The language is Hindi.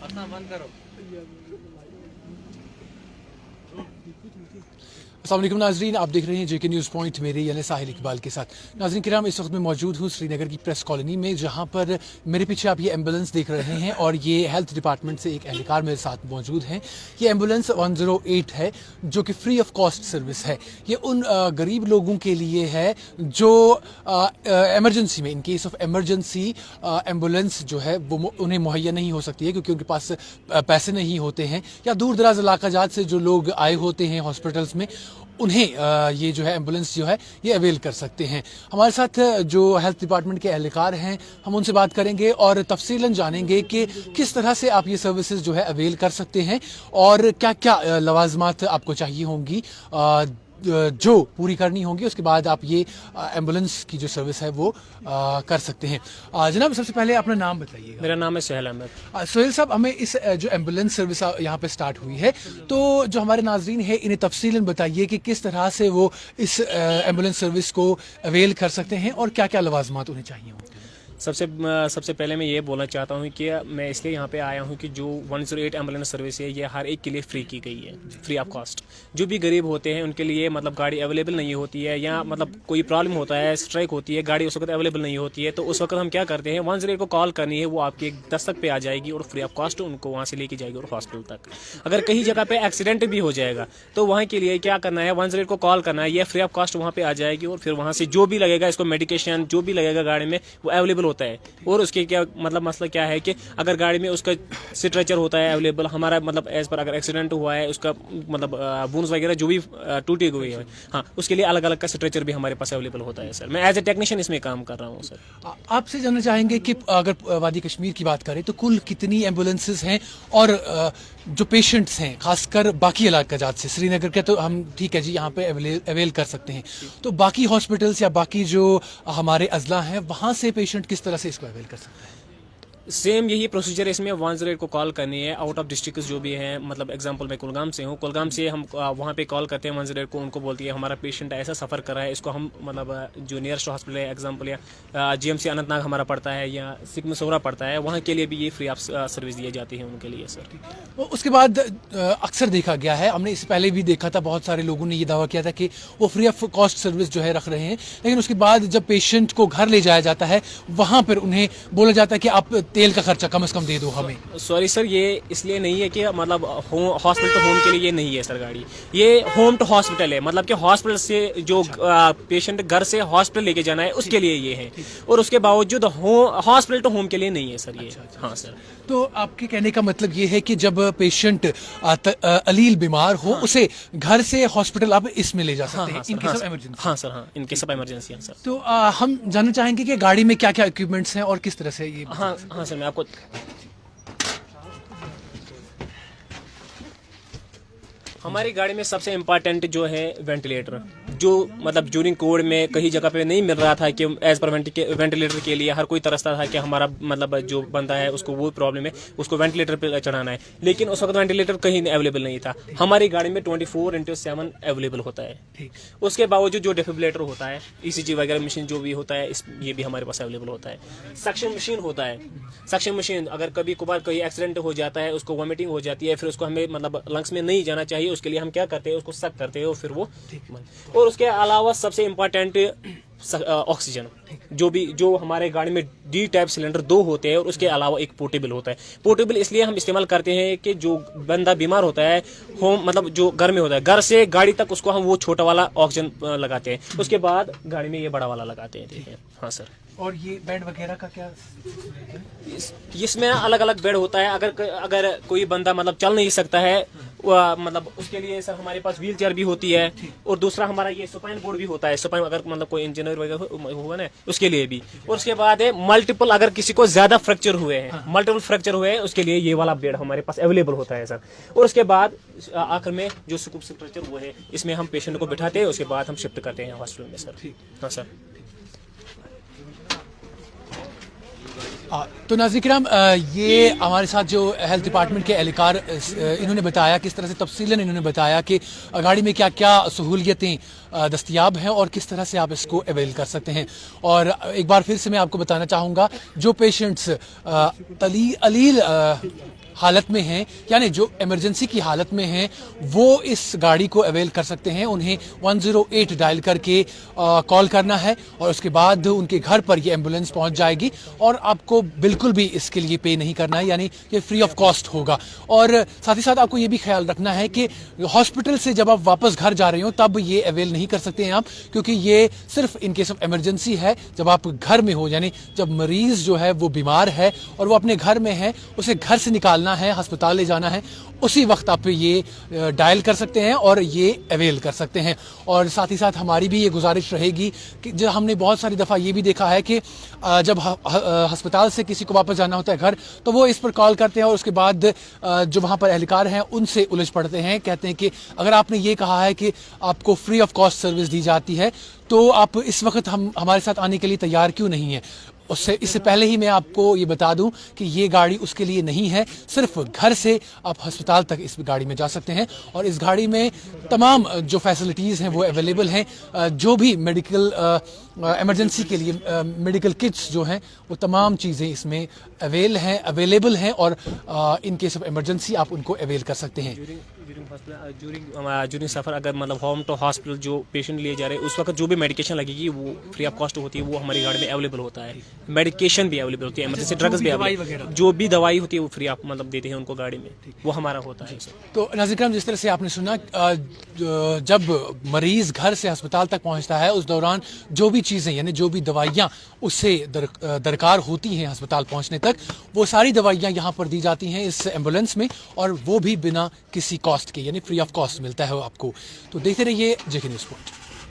अपना बंद करो। अस्सलाम वालेकुम नाजरीन, आप देख रहे हैं जेके न्यूज़ पॉइंट, मेरे यानी साहिल इकबाल के साथ। नाजरीन किराम, इस वक्त मैं मौजूद हूँ श्रीनगर की प्रेस कॉलोनी में, जहाँ पर मेरे पीछे आप ये एम्बुलेंस देख रहे हैं और ये हेल्थ डिपार्टमेंट से एक एहलकार मेरे साथ मौजूद हैं। ये एम्बुलेंस 108 है जो कि फ्री ऑफ कॉस्ट सर्विस है। ये उन गरीब लोगों के लिए है जो एमरजेंसी में, in case of emergency, ambulance जो है वो उन्हें मुहैया नहीं हो सकती है क्योंकि उनके पास पैसे नहीं होते हैं, या दूर दराज इलाका जात से जो लोग आए होते हैं हॉस्पिटल्स में, उन्हें ये जो है एम्बुलेंस जो है ये अवेल कर सकते हैं। हमारे साथ जो हेल्थ डिपार्टमेंट के एहलकार हैं, हम उनसे बात करेंगे और तफसीलन जानेंगे कि किस तरह से आप ये सर्विसेज जो है अवेल कर सकते हैं और क्या क्या लवाजमात आपको चाहिए होंगी जो पूरी करनी होंगी। उसके बाद आप ये एम्बुलेंस की जो सर्विस है वो कर सकते हैं। जनाब, सबसे पहले अपना नाम बताइएगा। मेरा नाम है सुहेल अहमद। सोहेल साहब, हमें इस जो एम्बुलेंस सर्विस यहाँ पे स्टार्ट हुई है, तो जो हमारे नाजरीन है इन्हें तफसीलन बताइए कि किस तरह से वो इस एम्बुलेंस सर्विस को अवेल कर सकते हैं और क्या क्या लवाजमात उन्हें चाहिए होंगे। सबसे पहले मैं ये बोलना चाहता हूँ कि मैं इसलिए यहाँ पे आया हूँ कि जो 108 एम्बुलेंस सर्विस है ये हर एक के लिए फ्री की गई है, फ्री ऑफ कॉस्ट। जो भी गरीब होते हैं उनके लिए मतलब गाड़ी अवेलेबल नहीं होती है, या मतलब कोई प्रॉब्लम होता है, स्ट्राइक होती है, गाड़ी उस वक्त अवेलेबल नहीं होती है, तो उस वक्त हम क्या करते हैं, 108 को कॉल करनी है, वो आपके दस्तक पे आ जाएगी और फ्री ऑफ कॉस्ट उनको वहाँ से लेके जाएगी और हॉस्पिटल तक। अगर कहीं जगह पे एक्सीडेंट भी हो जाएगा तो वहाँ के लिए क्या करना है, 108 को कॉल करना है, ये फ्री ऑफ कॉस्ट वहाँ पे आ जाएगी और फिर वहाँ से जो भी लगेगा, इसको मेडिकेशन जो भी लगेगा गाड़ी में वो अवेलेबल होता है। और उसके क्या मतलब मसला क्या है कि अगर गाड़ी में उसका स्ट्रेचर होता है अवेलेबल, हमारा मतलब एज पर अगर एक्सीडेंट हुआ है, उसका मतलब बोन्स वगैरह जो भी टूटी हुई है, हाँ, उसके लिए अलग अलग का स्ट्रेचर भी हमारे पास अवेलेबल होता है। सर मैं एज ए टेक्नीशियन इसमें काम कर रहा हूँ। सर आपसे जानना चाहेंगे कि अगर वादी कश्मीर की बात करें तो कुल कितनी एम्बुलेंसेज हैं और जो पेशेंट्स हैं खासकर बाकी इलाका जात से, श्रीनगर के तो हम ठीक है जी यहाँ पे अवेल कर सकते हैं, तो बाकी हॉस्पिटल्स या बाकी जो हमारे अजला हैं वहाँ से पेशेंट किस तरह से इसको अवेल कर सकते हैं। सेम यही प्रोसीजर है, इसमें 108 को कॉल करनी है। आउट ऑफ डिस्ट्रिक्ट जो भी हैं, मतलब एग्जांपल मैं कुलगाम से हूँ, कुलगाम से हम वहाँ पे कॉल करते हैं 108 को, उनको बोलती है हमारा पेशेंट ऐसा सफ़र कर रहा है, इसको हम मतलब जो नियरेस्ट हॉस्पिटल है एग्जांपल या जीएमसी अनंतनाग हमारा पड़ता है या सिख मसौरा पड़ता है, वहाँ के लिए भी ये फ्री ऑफ सर्विस दी जाती है उनके लिए। सर उसके बाद अक्सर देखा गया है, हमने इससे पहले भी देखा था, बहुत सारे लोगों ने ये दावा किया था कि वो फ्री ऑफ कॉस्ट सर्विस जो है रख रहे हैं, लेकिन उसके बाद जब पेशेंट को घर ले जाया जाता है वहाँ पर उन्हें बोला जाता है कि आप तेल का खर्चा कम से कम दे दो हमें। सॉरी सर, ये इसलिए नहीं है कि मतलब हॉस्पिटल टू होम के लिए ये नहीं है सर गाड़ी, ये होम टू हॉस्पिटल है, मतलब कि हॉस्पिटल से जो पेशेंट घर से हॉस्पिटल लेके जाना है उसके लिए ये है, और उसके बावजूद हॉस्पिटल टू होम के लिए नहीं है सर ये। हाँ सर, तो आपके कहने का मतलब ये है कि जब पेशेंट अलील बीमार हो, उसे घर से हॉस्पिटल आप इसमें ले जा सकते हैं, इनके सब इमरजेंसी। हाँ सर, हाँ, इनके सब इमरजेंसी हैं सर। तो हम जानना चाहेंगे कि गाड़ी में क्या क्या इक्विपमेंट्स हैं और किस तरह से ये। हाँ हाँ सर, मैं आपको हमारी गाड़ी में सबसे इम्पोर्टेंट जो है वेंटिलेटर, जो मतलब ड्यूरिंग कोविड में कहीं जगह पे नहीं मिल रहा था कि एज पर वेंटिलेटर के लिए हर कोई तरसता था कि हमारा मतलब जो बंदा है उसको वो प्रॉब्लम है, उसको वेंटिलेटर पे चढ़ाना है, लेकिन उस वक्त वेंटिलेटर कहीं अवेलेबल नहीं था। हमारी गाड़ी में 24/7 अवेलेबल होता है। उसके बावजूद जो डिफिब्रिलेटर होता है, ईसीजी वगैरह मशीन जो भी होता है, ये भी हमारे पास अवेलेबल होता है। सक्शन मशीन होता है, सक्शन मशीन अगर कभी कभार कोई एक्सीडेंट हो जाता है, उसको वॉमिटिंग हो जाती है, फिर उसको हमें मतलब लंग्स में नहीं जाना चाहिए, उसके लिए हम क्या करते हैं, उसको सक करते हैं और फिर वो। और उसके अलावा सबसे इम्पोर्टेंट ऑक्सीजन, जो हमारे गाड़ी में डी टाइप सिलेंडर 2 होते हैं और उसके अलावा एक पोर्टेबल होता है। पोर्टेबल इसलिए हम इस्तेमाल करते हैं कि जो बंदा बीमार होता है, होम मतलब जो घर में होता है, घर से गाड़ी तक उसको हम वो छोटा वाला ऑक्सीजन लगाते हैं, उसके बाद गाड़ी में ये बड़ा वाला लगाते हैं। हाँ सर। और ये बेड वगैरह का क्या? इसमें अलग अलग बेड होता है। अगर कोई बंदा मतलब चल नहीं सकता है, मतलब उसके लिए सर हमारे पास व्हील चेयर भी होती है, और दूसरा हमारा ये सुपाइन बोर्ड भी होता है। सुपाइन अगर मतलब कोई इंजीनियर वगैरह हुआ ना, उसके लिए भी। और उसके बाद है मल्टीपल, अगर किसी को ज्यादा फ्रैक्चर हुए हैं, मल्टीपल फ्रैक्चर हुए हैं, उसके लिए ये वाला बेड हमारे पास अवेलेबल होता है सर। और उसके बाद आखिर में जो स्कूप स्ट्रेचर हुए है, इसमें हम पेशेंट को बिठाते हैं, उसके बाद हम शिफ्ट करते हैं हॉस्पिटल में सर। हाँ सर। तो नाज़रीन किराम, ये हमारे साथ जो हेल्थ डिपार्टमेंट के एहलकार इन्होंने बताया, किस तरह से तफसीलन इन्होंने बताया कि गाड़ी में क्या क्या सहूलियतें दस्तयाब हैं और किस तरह से आप इसको अवेल कर सकते हैं। और एक बार फिर से मैं आपको बताना चाहूँगा, जो पेशेंट्स अलील हालत में हैं यानी जो इमरजेंसी की हालत में हैं वो इस गाड़ी को अवेल कर सकते हैं। उन्हें 108 डायल करके कॉल करना है और उसके बाद उनके घर पर ये एम्बुलेंस पहुंच जाएगी और आपको बिल्कुल भी इसके लिए पे नहीं करना है, यानी ये फ्री ऑफ कॉस्ट होगा। और साथ ही साथ आपको ये भी ख्याल रखना है कि हॉस्पिटल से जब आप वापस घर जा रहे हो तब ये अवेल नहीं कर सकते हैं आप, क्योंकि ये सिर्फ इन केस ऑफ इमरजेंसी है। जब आप घर में हो यानी जब मरीज जो है वो बीमार है और वो अपने घर में है, उसे घर से निकालना है, अस्पताल ले जाना है, उसी वक्त आप ये डायल कर सकते हैं और ये अवेल कर सकते हैं। और साथ ही साथ हमारी भी ये गुजारिश रहेगी कि जो हमने बहुत सारी दफ़ा ये भी देखा है कि जब अस्पताल से किसी को वापस जाना होता है घर, तो वो इस पर कॉल करते हैं और उसके बाद जो वहाँ पर एहलकार हैं उनसे उलझ पड़ते हैं। कहते हैं कि अगर आपने ये कहा है कि आपको फ्री ऑफ कॉस्ट सर्विस दी जाती है तो आप इस वक्त हमारे साथ आने के लिए तैयार क्यों नहीं है। इससे पहले ही मैं आपको ये बता दूं कि ये गाड़ी उसके लिए नहीं है। सिर्फ घर से आप अस्पताल तक इस गाड़ी में जा सकते हैं और इस गाड़ी में तमाम जो फैसिलिटीज़ हैं वो अवेलेबल हैं। जो भी मेडिकल इमरजेंसी के लिए मेडिकल किट्स जो हैं वो तमाम चीज़ें इसमें अवेलेबल हैं और इन केस ऑफ इमरजेंसी आप उनको अवेल कर सकते हैं। ज्यूरिंग सफ़र अगर मतलब होम टू हॉस्पिटल जो पेशेंट लिए जा रहे हैं उस वक्त जो भी मेडिकेशन लगेगी वो फ्री ऑफ कॉस्ट होती है, वो हमारी गाड़ी में अवेलेबल होता है। मेडिकेशन भी अवेलेबल होती है, इमरजेंसी ड्रग्स भी अवेलेबल, जो भी दवाई होती है वो फ्री ऑफ मतलब देते हैं उनको गाड़ी में, वो हमारा होता है। तो नाज़रीन, जिस तरह से आपने सुना जब मरीज घर से अस्पताल तक पहुंचता है उस दौरान जो भी चीज़ें यानी जो भी दवाइयाँ उससे दरकार होती हैं अस्पताल पहुंचने तक, वो सारी दवाइयाँ यहाँ पर दी जाती हैं इस एम्बुलेंस में और वो भी बिना किसी कॉस्ट के यानी फ्री ऑफ कॉस्ट मिलता है आपको। तो देखते रहिए जेके न्यूज़ पॉइंट।